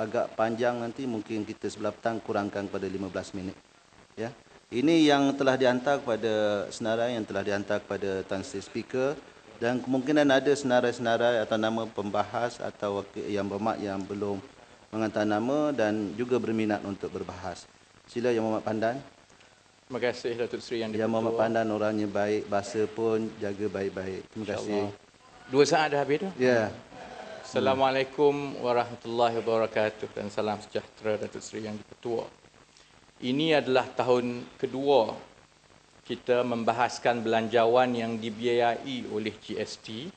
agak panjang nanti mungkin kita sebelah petang kurangkan pada 15 minit. Ya. Ini yang telah dihantar kepada senarai yang telah dihantar kepada Tan Sri Speaker, dan kemungkinan ada senarai-senarai atau nama pembahas atau yang berhormat yang belum menghantar nama dan juga berminat untuk berbahas. Sila Yang Mohd Pandan. Terima kasih Datuk Seri Yang Yang di-Pertua. Mohd Pandan orangnya baik, bahasa pun jaga baik-baik. Terima kasih. 2 saat dah habis tu? Ya. Assalamualaikum warahmatullahi wabarakatuh dan salam sejahtera Datuk Seri Yang di-Pertua. Ini adalah tahun kedua kita membahaskan belanjawan yang dibiayai oleh GST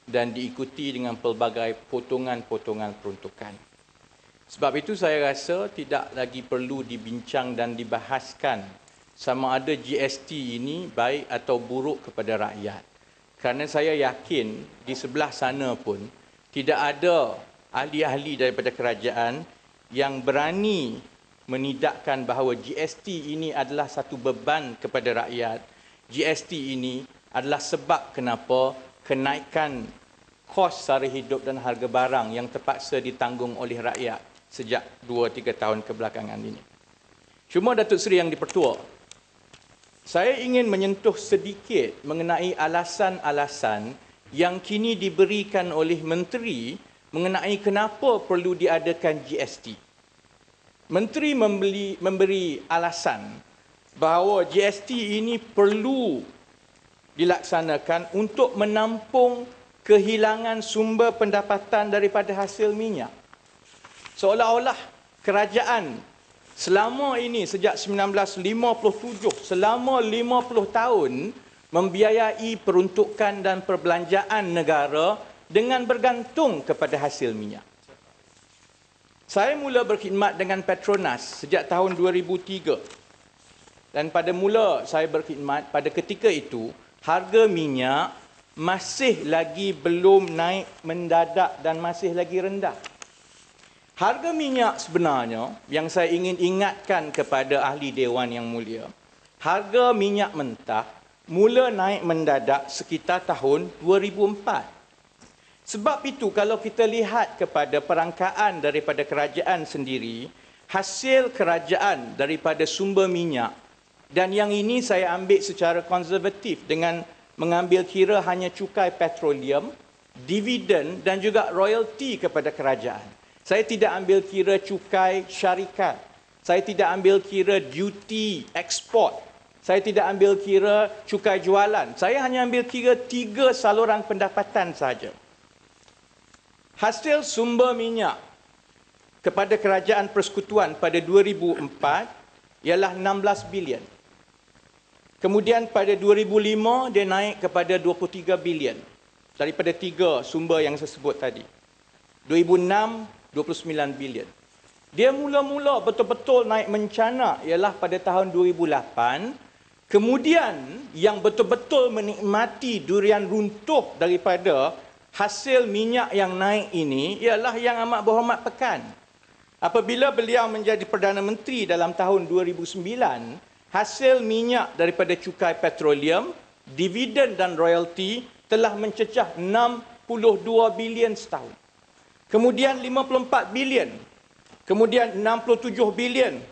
dan diikuti dengan pelbagai potongan-potongan peruntukan. Sebab itu saya rasa tidak lagi perlu dibincang dan dibahaskan sama ada GST ini baik atau buruk kepada rakyat. Kerana saya yakin di sebelah sana pun tidak ada ahli-ahli daripada kerajaan yang berani menidakkan bahawa GST ini adalah satu beban kepada rakyat. GST ini adalah sebab kenapa kenaikan kos sara hidup dan harga barang yang terpaksa ditanggung oleh rakyat sejak 2-3 tahun kebelakangan ini. Cuma Datuk Seri Yang di-Pertua, saya ingin menyentuh sedikit mengenai alasan-alasan yang kini diberikan oleh menteri mengenai kenapa perlu diadakan GST. Menteri memberi alasan bahawa GST ini perlu dilaksanakan untuk menampung kehilangan sumber pendapatan daripada hasil minyak. Seolah-olah kerajaan selama ini sejak 1957, selama 50 tahun membiayai peruntukan dan perbelanjaan negara dengan bergantung kepada hasil minyak. Saya mula berkhidmat dengan Petronas sejak tahun 2003. Dan pada mula saya berkhidmat, pada ketika itu, harga minyak masih lagi belum naik mendadak dan masih lagi rendah. Harga minyak sebenarnya, yang saya ingin ingatkan kepada ahli Dewan yang mulia, harga minyak mentah mula naik mendadak sekitar tahun 2004. Sebab itu kalau kita lihat kepada perangkaan daripada kerajaan sendiri, hasil kerajaan daripada sumber minyak, dan yang ini saya ambil secara konservatif dengan mengambil kira hanya cukai petroleum, dividen dan juga royalty kepada kerajaan. Saya tidak ambil kira cukai syarikat. Saya tidak ambil kira duty ekspor. Saya tidak ambil kira cukai jualan. Saya hanya ambil kira 3 saluran pendapatan sahaja. Hasil sumber minyak kepada kerajaan persekutuan pada 2004 ialah 16 bilion. Kemudian pada 2005 dia naik kepada 23 bilion daripada 3 sumber yang saya sebut tadi. 2006 29 bilion. Dia mula-mula betul-betul naik mencanak ialah pada tahun 2008. Kemudian yang betul-betul menikmati durian runtuh daripada hasil minyak yang naik ini ialah Yang Amat Berhormat Pekan. Apabila beliau menjadi Perdana Menteri dalam tahun 2009, hasil minyak daripada cukai petroleum, dividen dan royalty telah mencecah 62 bilion setahun. Kemudian 54 bilion. Kemudian 67 bilion.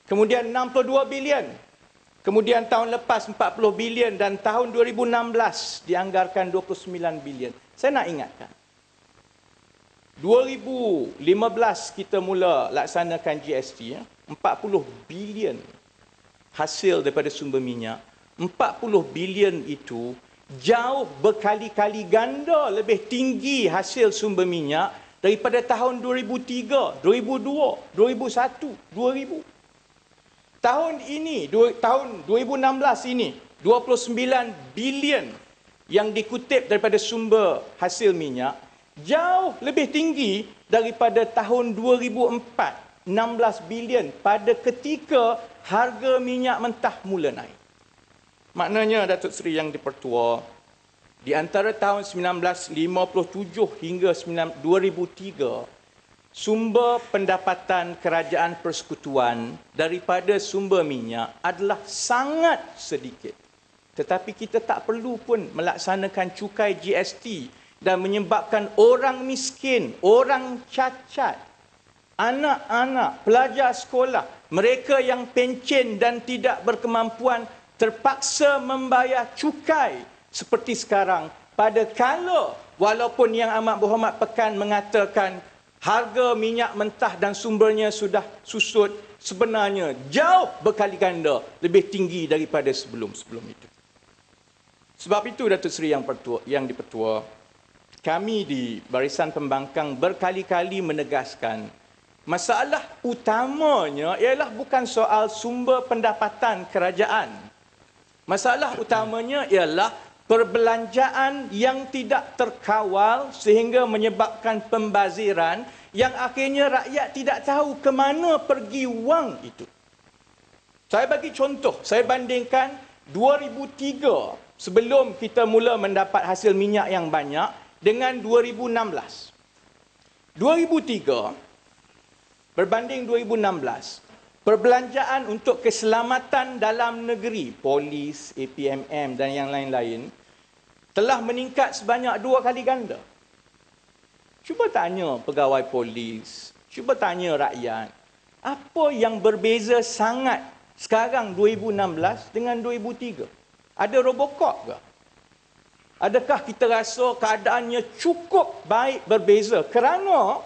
Kemudian 62 bilion. Kemudian tahun lepas 40 bilion dan tahun 2016 dianggarkan 29 bilion. Saya nak ingatkan, 2015 kita mula laksanakan GST, 40 bilion hasil daripada sumber minyak. 40 bilion itu jauh berkali-kali ganda lebih tinggi hasil sumber minyak daripada tahun 2003, 2002, 2001, 2000. Tahun ini, tahun 2016 ini, 29 bilion yang dikutip daripada sumber hasil minyak jauh lebih tinggi daripada tahun 2004, 16 bilion pada ketika harga minyak mentah mula naik. Maknanya Datuk Seri Yang di-Pertua, di antara tahun 1957 hingga 2003, sumber pendapatan kerajaan persekutuan daripada sumber minyak adalah sangat sedikit. Tetapi kita tak perlu pun melaksanakan cukai GST dan menyebabkan orang miskin, orang cacat anak-anak, pelajar sekolah, mereka yang pencen dan tidak berkemampuan terpaksa membayar cukai seperti sekarang pada kala walaupun Yang Amat Berhormat Pekan mengatakan harga minyak mentah dan sumbernya sudah susut, sebenarnya jauh berkali ganda lebih tinggi daripada sebelum-sebelum itu. Sebab itu Datuk Seri Yang Dipertua, kami di Barisan Pembangkang berkali-kali menegaskan masalah utamanya ialah bukan soal sumber pendapatan kerajaan. Masalah utamanya ialah perbelanjaan yang tidak terkawal sehingga menyebabkan pembaziran yang akhirnya rakyat tidak tahu ke mana pergi wang itu. Saya bagi contoh, saya bandingkan 2003 sebelum kita mula mendapat hasil minyak yang banyak dengan 2016. 2003 berbanding 2016, perbelanjaan untuk keselamatan dalam negeri, polis, APMM dan yang lain-lain, telah meningkat sebanyak 2 kali ganda. Cuba tanya pegawai polis, cuba tanya rakyat, apa yang berbeza sangat sekarang 2016 dengan 2003? Ada Robocop ke? Adakah kita rasa keadaannya cukup baik berbeza kerana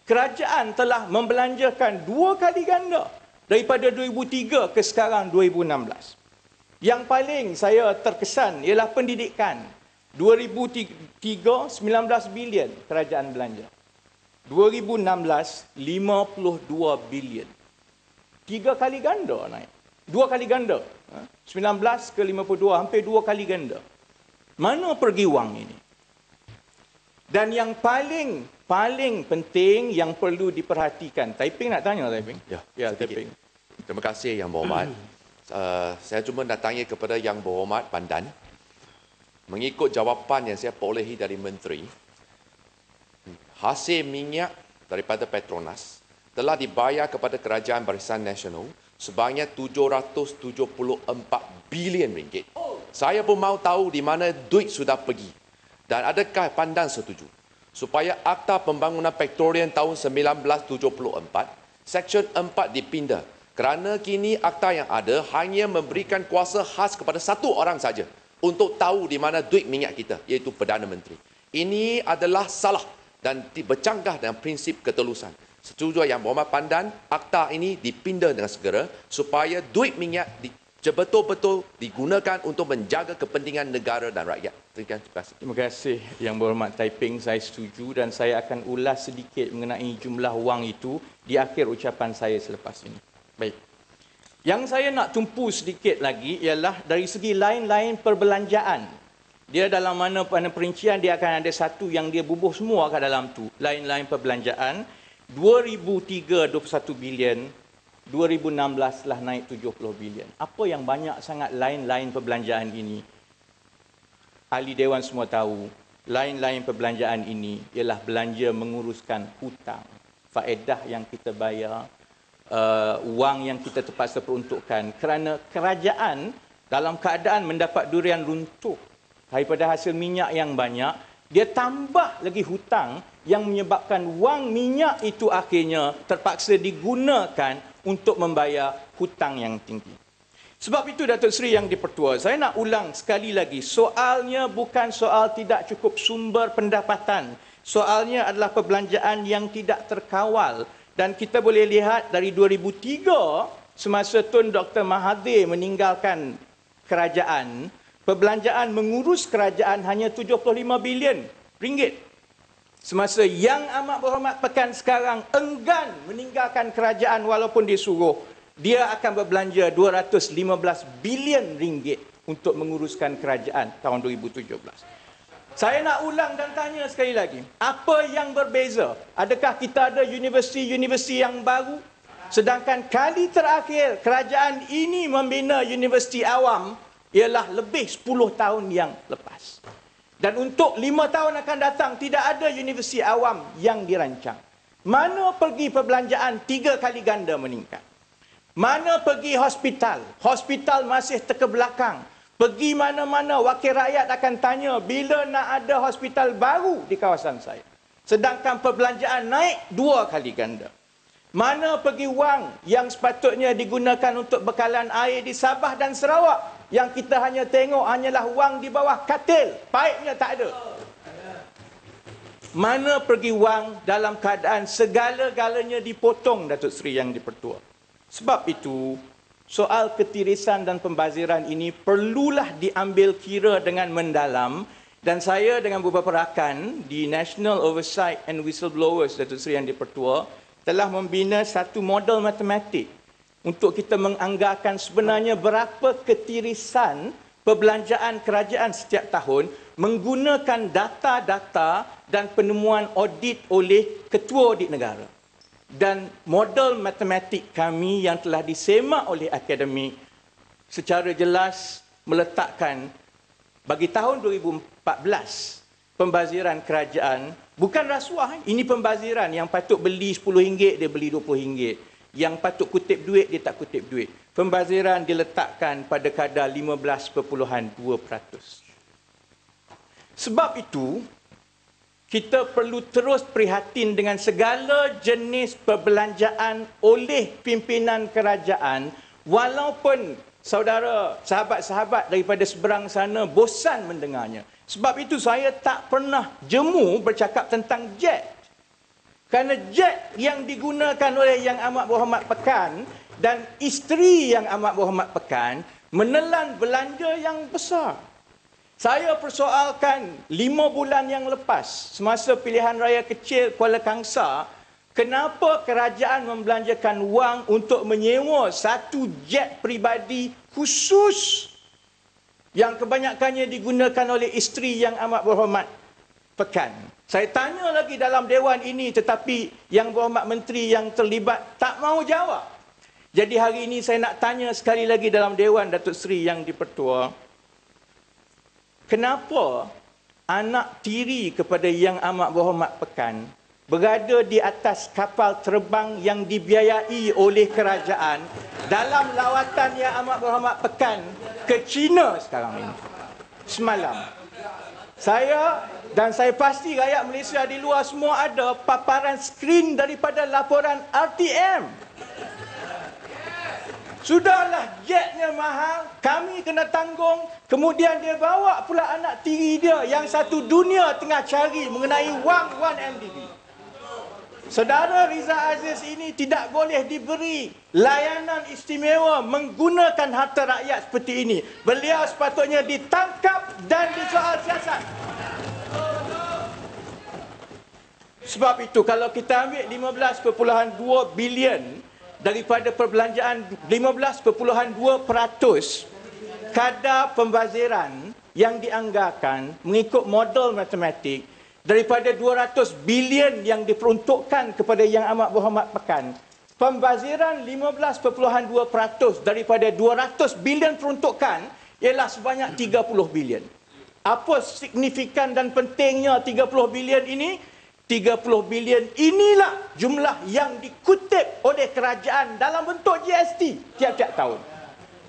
kerajaan telah membelanjakan 2 kali ganda daripada 2003 ke sekarang 2016. Yang paling saya terkesan ialah pendidikan. 2003, 19 bilion kerajaan belanja. 2016, 52 bilion. 3 kali ganda naik. 2 kali ganda. 19 ke 52, hampir 2 kali ganda. Mana pergi wang ini? Dan yang paling penting yang perlu diperhatikan. Taiping nak tanya, Taiping? Ya, Taiping. Terima kasih Yang Berhormat. Saya cuma nak tanya kepada Yang Berhormat Pandan. Mengikut jawapan yang saya perolehi dari Menteri, hasil minyak daripada Petronas telah dibayar kepada Kerajaan Barisan Nasional sebanyak 774 bilion ringgit. Saya pun mahu tahu di mana duit sudah pergi. Dan adakah Pandan setuju supaya Akta Pembangunan Petroleum tahun 1974, Seksyen 4 dipindah kerana kini akta yang ada hanya memberikan kuasa khas kepada satu orang saja untuk tahu di mana duit minyak kita, iaitu Perdana Menteri. Ini adalah salah dan bercanggah dengan prinsip ketelusan. Setuju Yang Berhormat Pandan, akta ini dipindah dengan segera supaya duit minyak betul-betul digunakan untuk menjaga kepentingan negara dan rakyat. Terima kasih. Terima kasih Yang Berhormat Taiping, saya setuju dan saya akan ulas sedikit mengenai jumlah wang itu di akhir ucapan saya selepas ini. Baik. Yang saya nak tumpu sedikit lagi ialah dari segi lain-lain perbelanjaan. Dia dalam mana perincian dia akan ada satu yang dia bubuh semua kat dalam tu. Lain-lain perbelanjaan 2003 21 bilion, 2016 telah naik 70 bilion. Apa yang banyak sangat lain-lain perbelanjaan ini? Ahli Dewan semua tahu, lain-lain perbelanjaan ini ialah belanja menguruskan hutang, faedah yang kita bayar, wang yang kita terpaksa peruntukkan kerana kerajaan dalam keadaan mendapat durian runtuh daripada hasil minyak yang banyak, dia tambah lagi hutang yang menyebabkan wang minyak itu akhirnya terpaksa digunakan untuk membayar hutang yang tinggi. Sebab itu Datuk Seri Yang Dipertua, saya nak ulang sekali lagi, soalnya bukan soal tidak cukup sumber pendapatan, soalnya adalah perbelanjaan yang tidak terkawal. Dan kita boleh lihat dari 2003, semasa Tun Dr. Mahathir meninggalkan kerajaan, perbelanjaan mengurus kerajaan hanya 75 bilion ringgit. Semasa Yang Amat Berhormat Pekan sekarang enggan meninggalkan kerajaan walaupun disuruh, dia akan berbelanja 215 bilion ringgit untuk menguruskan kerajaan tahun 2017. Saya nak ulang dan tanya sekali lagi, apa yang berbeza? Adakah kita ada universiti-universiti yang baru? Sedangkan kali terakhir kerajaan ini membina universiti awam ialah lebih 10 tahun yang lepas. Dan untuk 5 tahun akan datang tidak ada universiti awam yang dirancang. Mana pergi perbelanjaan 3 kali ganda meningkat? Mana pergi hospital? Hospital masih terkebelakang. Pergi mana-mana, wakil rakyat akan tanya bila nak ada hospital baru di kawasan saya. Sedangkan perbelanjaan naik 2 kali ganda. Mana pergi wang yang sepatutnya digunakan untuk bekalan air di Sabah dan Sarawak? Yang kita hanya tengok hanyalah wang di bawah katil. Paipnya tak ada. Mana pergi wang dalam keadaan segala-galanya dipotong, Datuk Seri Yang di-Pertua. Sebab itu, soal ketirisan dan pembaziran ini perlulah diambil kira dengan mendalam. Dan saya dengan beberapa rakan di National Oversight and Whistleblowers, Datuk Seri Yang di-Pertua, telah membina satu model matematik untuk kita menganggarkan sebenarnya berapa ketirisan perbelanjaan kerajaan setiap tahun menggunakan data-data dan penemuan audit oleh ketua audit negara. Dan model matematik kami yang telah disemak oleh akademik secara jelas meletakkan bagi tahun 2014 pembaziran kerajaan bukan rasuah, ini pembaziran. Yang patut beli RM10 dia beli RM20. Yang patut kutip duit dia tak kutip duit. Pembaziran diletakkan pada kadar 15.2%. Sebab itu kita perlu terus prihatin dengan segala jenis perbelanjaan oleh pimpinan kerajaan, walaupun saudara, sahabat-sahabat daripada seberang sana bosan mendengarnya. Sebab itu saya tak pernah jemu bercakap tentang jet. Kerana jet yang digunakan oleh Yang Amat Berhormat Pekan dan isteri Yang Amat Berhormat Pekan menelan belanja yang besar. Saya persoalkan 5 bulan yang lepas, semasa pilihan raya kecil Kuala Kangsar, kenapa kerajaan membelanjakan wang untuk menyewa satu jet peribadi khusus yang kebanyakannya digunakan oleh isteri Yang Amat Berhormat Pekan. Saya tanya lagi dalam Dewan ini, tetapi Yang Berhormat Menteri yang terlibat tak mahu jawab. Jadi hari ini saya nak tanya sekali lagi dalam Dewan, Datuk Seri Yang di-Pertua, kenapa anak tiri kepada Yang Amat Berhormat Pekan berada di atas kapal terbang yang dibiayai oleh kerajaan dalam lawatan Yang Amat Berhormat Pekan ke China sekarang ini, semalam. Saya pasti rakyat Malaysia di luar semua ada paparan skrin daripada laporan RTM. Sudahlah jetnya mahal, kami kena tanggung, kemudian dia bawa pula anak tiri dia yang satu dunia tengah cari mengenai wang 1MDB. Saudara Riza Aziz ini tidak boleh diberi layanan istimewa menggunakan harta rakyat seperti ini. Beliau sepatutnya ditangkap dan disoal siasat. Sebab itu kalau kita ambil 15.2 bilion daripada perbelanjaan 15.2%, kadar pembaziran yang dianggarkan mengikut model matematik daripada 200 bilion yang diperuntukkan kepada Yang Amat Berhormat Pekan, pembaziran 15.2% daripada 200 bilion peruntukan ialah sebanyak 30 bilion. Apa signifikan dan pentingnya 30 bilion ini? 30 bilion inilah jumlah yang dikutip oleh kerajaan dalam bentuk GST tiap-tiap tahun.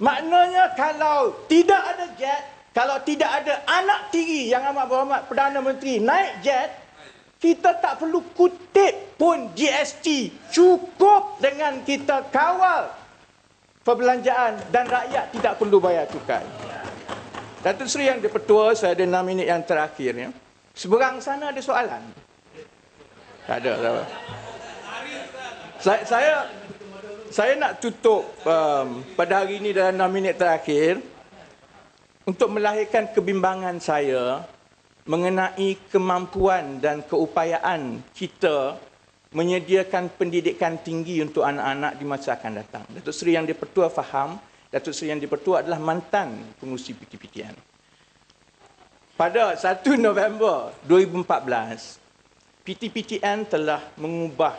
Maknanya kalau tidak ada jet, kalau tidak ada anak tiri Yang Amat Berhormat Perdana Menteri naik jet, kita tak perlu kutip pun GST. Cukup dengan kita kawal perbelanjaan dan rakyat tidak perlu bayar cukai. Datuk Seri Yang di-Pertua, saya ada 6 minit yang terakhir. Ya. Seberang sana ada soalan? Tak ada. Saya nak tutup pada hari ini dalam 6 minit terakhir untuk melahirkan kebimbangan saya mengenai kemampuan dan keupayaan kita menyediakan pendidikan tinggi untuk anak-anak di masa akan datang. Datuk Seri Yang di-Pertua faham, Datuk Seri Yang di-Pertua adalah mantan pengurusi PTPTN. Pada 1 November 2014, PTPTN telah mengubah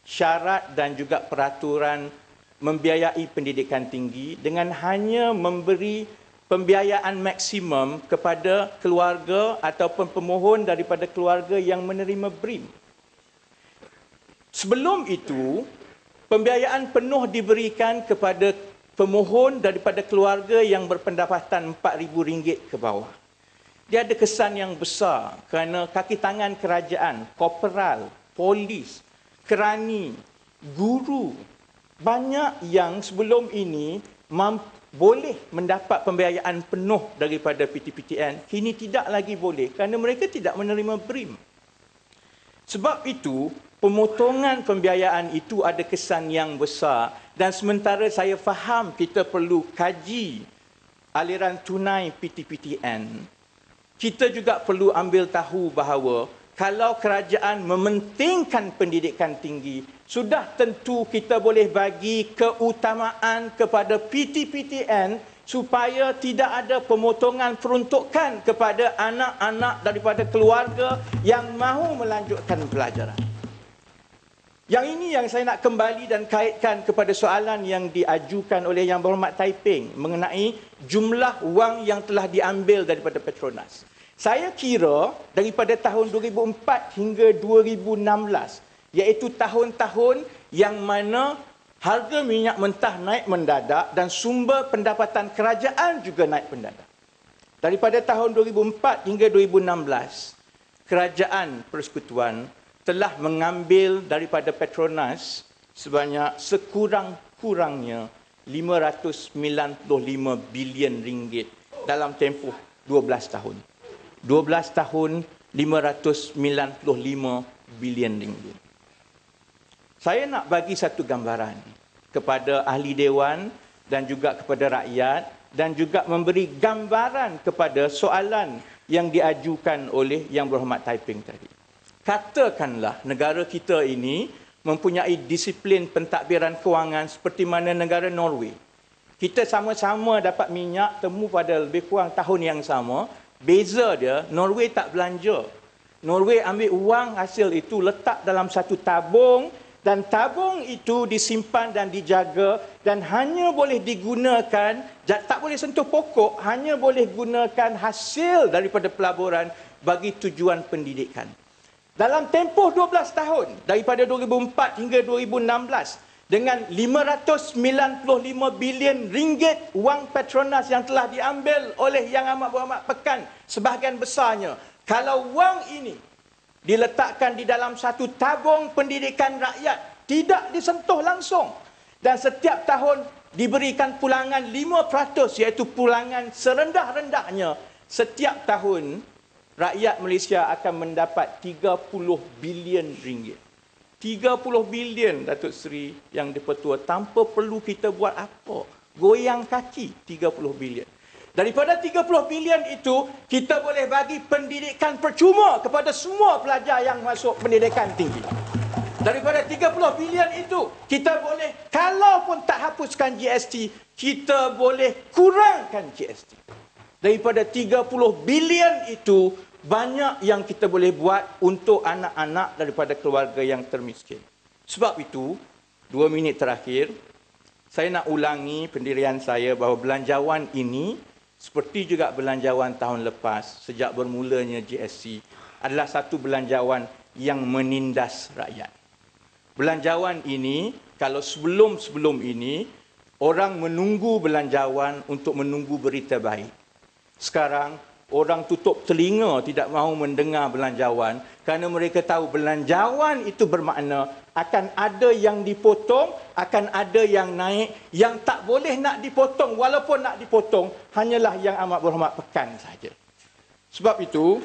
syarat dan juga peraturan membiayai pendidikan tinggi dengan hanya memberi pembiayaan maksimum kepada keluarga ataupun pemohon daripada keluarga yang menerima BRIM. Sebelum itu, pembiayaan penuh diberikan kepada pemohon daripada keluarga yang berpendapatan RM4,000 ke bawah. Dia ada kesan yang besar kerana kaki tangan kerajaan, korporal, polis, kerani guru banyak yang sebelum ini boleh mendapat pembiayaan penuh daripada PTPTN, kini tidak lagi boleh kerana mereka tidak menerima BRIM. Sebab itu, pemotongan pembiayaan itu ada kesan yang besar dan sementara saya faham kita perlu kaji aliran tunai PTPTN, kita juga perlu ambil tahu bahawa kalau kerajaan mementingkan pendidikan tinggi, sudah tentu kita boleh bagi keutamaan kepada PTPTN supaya tidak ada pemotongan peruntukan kepada anak-anak daripada keluarga yang mahu melanjutkan pelajaran. Yang ini yang saya nak kembali dan kaitkan kepada soalan yang diajukan oleh Yang Berhormat Taiping mengenai jumlah wang yang telah diambil daripada Petronas. Saya kira daripada tahun 2004 hingga 2016, iaitu tahun-tahun yang mana harga minyak mentah naik mendadak dan sumber pendapatan kerajaan juga naik mendadak. Daripada tahun 2004 hingga 2016, kerajaan persekutuan telah mengambil daripada Petronas sebanyak sekurang-kurangnya 595 bilion ringgit dalam tempoh 12 tahun. 12 tahun 595 bilion ringgit. Saya nak bagi satu gambaran kepada ahli dewan dan juga kepada rakyat dan juga memberi gambaran kepada soalan yang diajukan oleh Yang Berhormat Taiping tadi. Katakanlah negara kita ini mempunyai disiplin pentadbiran kewangan seperti mana negara Norway. Kita sama-sama dapat minyak temu pada lebih kurang tahun yang sama. Beza dia, Norway tak belanja. Norway ambil wang hasil itu letak dalam satu tabung dan tabung itu disimpan dan dijaga dan hanya boleh digunakan, tak boleh sentuh pokok, hanya boleh gunakan hasil daripada pelaburan bagi tujuan pendidikan. Dalam tempoh 12 tahun, daripada 2004 hingga 2016, dengan 595 bilion ringgit wang Petronas yang telah diambil oleh Yang Amat Berhormat Pekan sebahagian besarnya. Kalau wang ini diletakkan di dalam satu tabung pendidikan rakyat, tidak disentuh langsung. Dan setiap tahun diberikan pulangan 5%, iaitu pulangan serendah-rendahnya. Setiap tahun, rakyat Malaysia akan mendapat 30 bilion ringgit. 30 bilion, Datuk Seri Yang di-Pertua, tanpa perlu kita buat apa. Goyang kaki 30 bilion. Daripada 30 bilion itu, kita boleh bagi pendidikan percuma kepada semua pelajar yang masuk pendidikan tinggi. Daripada 30 bilion itu, kita boleh, kalaupun tak hapuskan GST, kita boleh kurangkan GST. Daripada 30 bilion itu, banyak yang kita boleh buat untuk anak-anak daripada keluarga yang termiskin. Sebab itu, 2 minit terakhir, saya nak ulangi pendirian saya bahawa belanjawan ini, seperti juga belanjawan tahun lepas, sejak bermulanya GST, adalah satu belanjawan yang menindas rakyat. Belanjawan ini, kalau sebelum-sebelum ini, orang menunggu belanjawan untuk menunggu berita baik. Sekarang, orang tutup telinga tidak mahu mendengar belanjawan kerana mereka tahu belanjawan itu bermakna akan ada yang dipotong, akan ada yang naik, yang tak boleh nak dipotong, walaupun nak dipotong, hanyalah Yang Amat Berhormat Pekan saja. Sebab itu,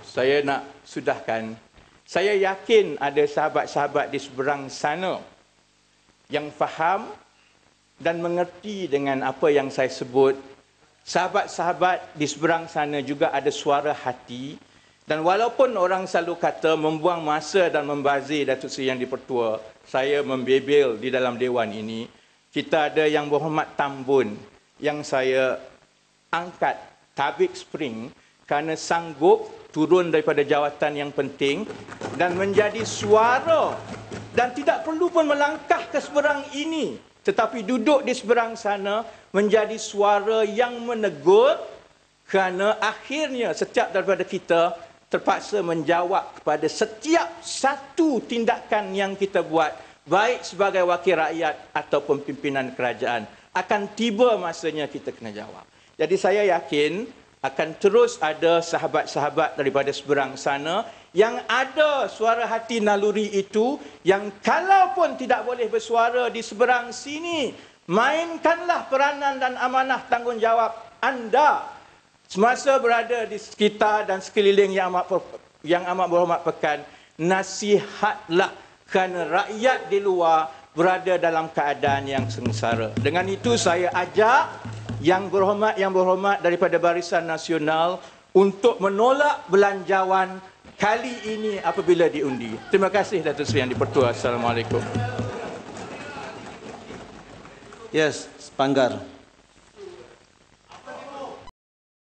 saya nak sudahkan, saya yakin ada sahabat-sahabat di seberang sana yang faham dan mengerti dengan apa yang saya sebut. Sahabat-sahabat di seberang sana juga ada suara hati. Dan walaupun orang selalu kata membuang masa dan membazir Datuk Seri Yang di-Pertua, saya membebel di dalam dewan ini. Kita ada Yang Berhormat Tambun yang saya angkat tabik spring kerana sanggup turun daripada jawatan yang penting dan menjadi suara dan tidak perlu pun melangkah ke seberang ini, tetapi duduk di seberang sana menjadi suara yang menegur kerana akhirnya setiap daripada kita terpaksa menjawab kepada setiap satu tindakan yang kita buat, baik sebagai wakil rakyat ataupun pimpinan kerajaan. Akan tiba masanya kita kena jawab. Jadi saya yakin akan terus ada sahabat-sahabat daripada seberang sana yang ada suara hati naluri itu, yang kalaupun tidak boleh bersuara di seberang sini, mainkanlah peranan dan amanah tanggungjawab anda semasa berada di sekitar dan sekeliling yang amat berhormat pekan. Nasihatlah kerana rakyat di luar berada dalam keadaan yang sengsara. Dengan itu saya ajak yang berhormat daripada Barisan Nasional untuk menolak belanjawan kali ini apabila diundi. Terima kasih Datuk Seri Yang di-Pertua. Assalamualaikum. Yes, Panggar.